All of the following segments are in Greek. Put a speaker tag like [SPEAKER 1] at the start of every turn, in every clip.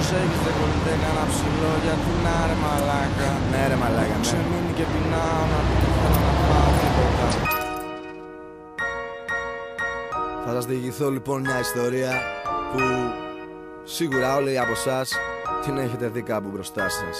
[SPEAKER 1] προσέχεις, δεν κολλείται κανένα ψηλό. Γιατί να ρε μαλάκα.
[SPEAKER 2] Ναι ρε μαλάκα, ναι.
[SPEAKER 1] Ξεμείνει και πεινάω να πει τι θέλω να πάω τίποτα.
[SPEAKER 2] Θα σας διηγηθώ λοιπόν μια ιστορία που σίγουρα όλοι από εσάς την έχετε δει κάπου μπροστά σας.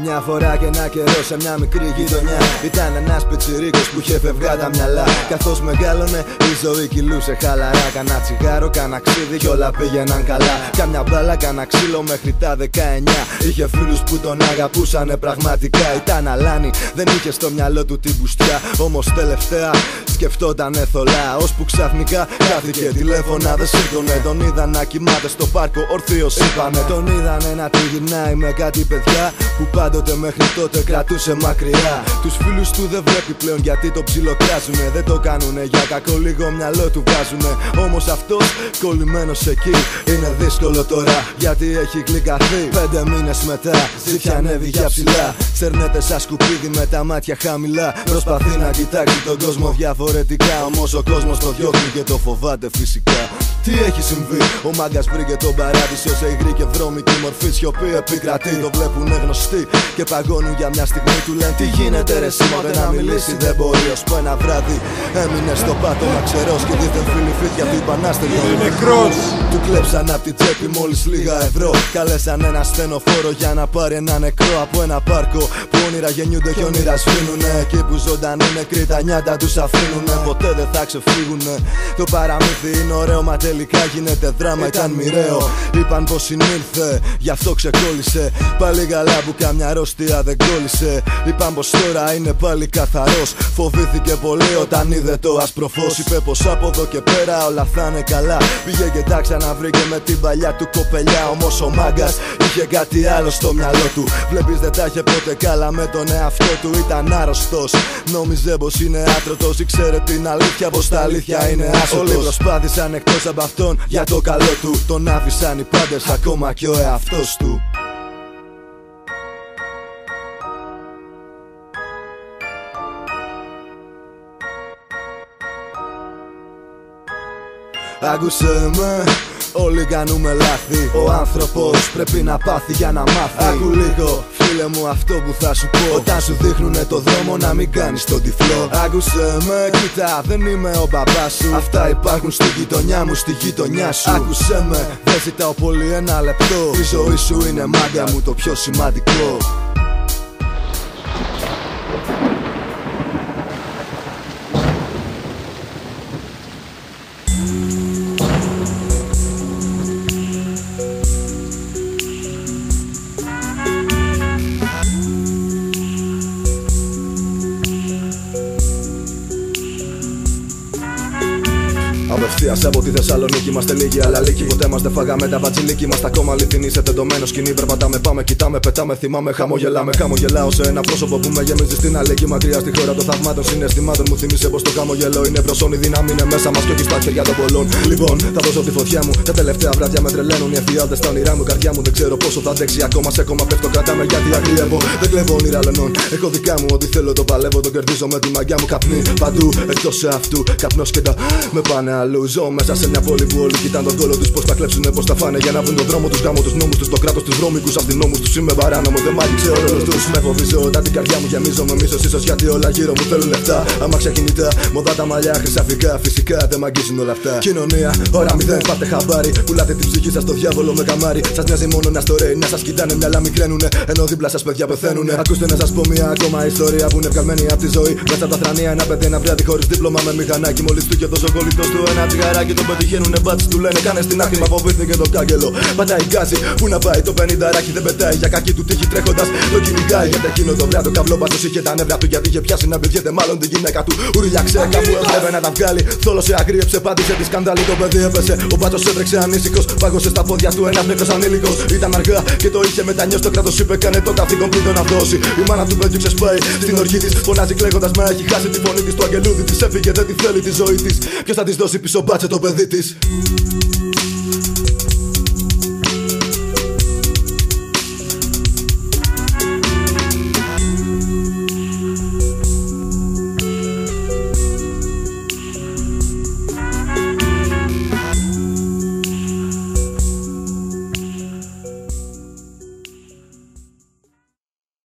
[SPEAKER 2] Μια φορά και ένα καιρό σε μια μικρή γειτονιά ήταν ένας πιτσιρίκος που είχε φευγά τα μυαλά. Καθώς μεγάλωνε η ζωή κυλούσε χαλαρά. Κάνα τσιγάρο, κάνα ξύδι κι όλα πήγαιναν καλά. Κάμια μπάλα, κάνα ξύλο μέχρι τα 19. Είχε φίλους που τον αγαπούσανε πραγματικά. Ήταν αλάνι, δεν είχε στο μυαλό του την μπουστιά. Όμως τελευταία σκεφτότανε θολά. Ώσπου ξαφνικά χάθηκε τηλέφωνα, δεν σήκωνε. Τον είδαν να κοιμάται στο πάρκο, ορθίος είπανε. Τον είδανε να τριγυρνάει με κάτι παιδιά που πάντοτε μέχρι τότε κρατούσε μακριά. Τους φίλους του δεν βλέπει πλέον γιατί το ψιλοκράζουνε. Δεν το κάνουνε για κακό, λίγο μυαλό του βάζουνε. Όμως αυτός κολλημένος εκεί είναι δύσκολο τώρα γιατί έχει γλυκαθεί. 5 μήνες μετά ζήτια ανέβει για ψηλά. Σέρνεται σαν σκουπίδι με τα μάτια χαμηλά. Προσπαθεί να κοιτάξει τον κόσμο διαφορετικά. Όμως ο κόσμος το διώχνει και το φοβάται φυσικά. Τι έχει συμβεί, ο μάγκας βρήκε τον παράδεισο σε υγρή και βρώμικη μορφή. Σιωπή επικρατεί, το βλέπουνε γνωστοί και παγώνουν για μια στιγμή. Του λένε τι γίνεται ρε Σίμωτε, να μιλήσει δεν μπορεί. Ώσπου ένα βράδυ έμεινε στο πάτωμα ξερός και δίθεν φίλοι φύτια του είπαν άστε είναι νεκρός. Του κλέψαν απ' την τσέπη μόλις λίγα ευρώ. Καλέσαν ένα στενοφόρο για να πάρει ένα νεκρό από ένα πάρκο που όνειρα γεννιούνται και όνειρα σβήνουνε. Εκεί που ζωντανοί νεκροί τα νιάτα τους αφήνουνε. Ποτέ δεν θα ξεφύγουνε. Το παραμύθι είναι ωραίο μα τελικά γίνεται δράμα, ήταν μοιραίο. Είπαν πως συνήλθε, γι' αυτό ξεκόλλησε. Πάλι καλά που καμιά αρρώστια δεν κόλλησε. Είπαν πως τώρα είναι πάλι καθαρός. Φοβήθηκε πολύ όταν είδε το άσπρο φως. Είπε πως από εδώ και πέρα όλα θα είναι καλά. Πήγε και τα ξαναβρήκε με την παλιά του κοπελιά. Όμως ο μάγκας είχε κάτι άλλο στο μυαλό του. Βλέπεις δεν τα είχε ποτέ καλά με τον εαυτό του. Ήταν άρρωστος, νόμιζε πως είναι άτρωτος. Ήξερε την αλήθεια πως τα αλήθεια είναι άσωτος. Όλοι προσπάθησαν εκτός από αυτόν για το καλό του. Τον άφησαν οι πάντες ακόμα και ο εαυτός του. Άκουσε με, όλοι κάνουμε λάθη. Ο άνθρωπος πρέπει να πάθει για να μάθει. Άκου λίγο, φίλε μου αυτό που θα σου πω. Όταν σου δείχνουνε το δρόμο να μην κάνεις τον τυφλό. Άκουσε με, κοίτα δεν είμαι ο μπαμπάς σου. Αυτά υπάρχουν στη γειτονιά μου, στη γειτονιά σου. Άκουσε με, δεν ζητάω πολύ ένα λεπτό. Η ζωή σου είναι μάγκα μου το πιο σημαντικό. Απευθείας από τη Θεσσαλονίκη είμαστε λίγοι, αλλά λίγοι. Ποτέ μας δεν φάγαμε τα μπατζιλίκι μας. Τα κόμμα αληθινή σε τεντωμένο σκηνή. Περπατάμε, πάμε, κοιτάμε, πετάμε, θυμάμαι, χαμογελάμε. Χαμογελάω σε ένα πρόσωπο που με γεμίζει στην αλληλεγγύη. Μακριά στη χώρα των θαυμάτων συναισθημάτων. Μου θύμισε πως το χαμογελό είναι προσόν. Η δύναμη είναι μέσα μας και όχι στα χέρια των πολλών. Λοιπόν, θα δώσω τη φωτιά μου. Τα τελευταία βράδια με τρελαίνουν οι εφιάλτες στα όνειρά μου. Καρδιά μου δεν ξέρω πόσο θα αντέξει. Ακόμα σε κόμμα πέφτω, κρατάμε γιατί αγριεύω. Δεν κλέβω όνειρα λενών. Έχω δικά μου, ό,τι θέλω το παλεύω. Το κερδίζω με τη μαγιά μου. Καπνί παντού εκτός σε αυτού. Καπνός και τα με πάνε αλλού. Ζω μέσα σε μια πόλη που όλοι κοιτάνε τον κόλο τους. Πως θα κλέψουνε, πως θα φάνε για να βρουν τον δρόμο τους. Γάμο τους νόμους τους, το κράτος τους βρώμικους αστυνόμους τους. Είμαι παράνομο, δεν μ' άγγιξε ο ρόλος τους. Με φοβίζω, όταν την καρδιά μου γεμίζω με μίσος. Ίσως γιατί όλα γύρω μου θέλουν λεφτά. Αμάξια κινητά, μοδά τα μαλλιά, χρυσαφικά. Φυσικά δεν μ' αγγίζουν όλα αυτά. Κοινωνία, ώρα μηδέν, πάρτε χαμπάρι. Πουλάτε την ψυχή σας στο διάβολο με καμάρι. Σας νοιάζει μόνο να στο ρέει, να σας κοιτάνε μυαλά μικραίνουνε. Ενώ δίπλα σας παιδιά πεθαίνουνε. Ακούστε να σας πω μια ακόμα ιστορία που είναι βγαλμένη από τη ζωή. Μέσα από τα θρανία ένα παιδί ένα βράδυ χωρίς δίπλωμα με μηχανάκι. Μόλις του και δώσω κολλητός του ένα τσιγαράκι. Τον πετυχαίνουνε μπάτσι του λένε κάνε στην άκρη. Μα φοβήθηκε το κάγκελο. Πατάει γκάζι, πού να πάει το 50ράκι δεν πετάει. Για κακή του τύχη τρέχοντας το κυνηγάει. Γιατί εκείνο το βράδυ το καυλόπαστος είχε τα νεύρα του. Γιατί είχε πιάσει να πηδιέται μάλλον την γυναίκα του. Ουρλιάξε κάπου έπρεπε να τα βγάλει. Θόλωσε αγρίεψε, πάτησε τη σκανδάλη. Το παιδί έπεσε. Ο μπάτσος έτρεξε ανήσυχος. Πάγωσε στα πόδια του ένα νεκρός ανήλικος. Ήταν αργά και το είχε μετανιώσει. Το κράτος είπε κάνε το καθήκον πριν να δώσει. Η μάνα του παιδιού ξεσπάει στην οργή της. Φωνάζει κλαίγοντας μα έχει χάσει τη φωνή της. Το αγγελούδι της έφυγε, δεν τη θέλει τη ζωή της. Ποιος θα της δώσει πίσω μπάτσε το παιδί της.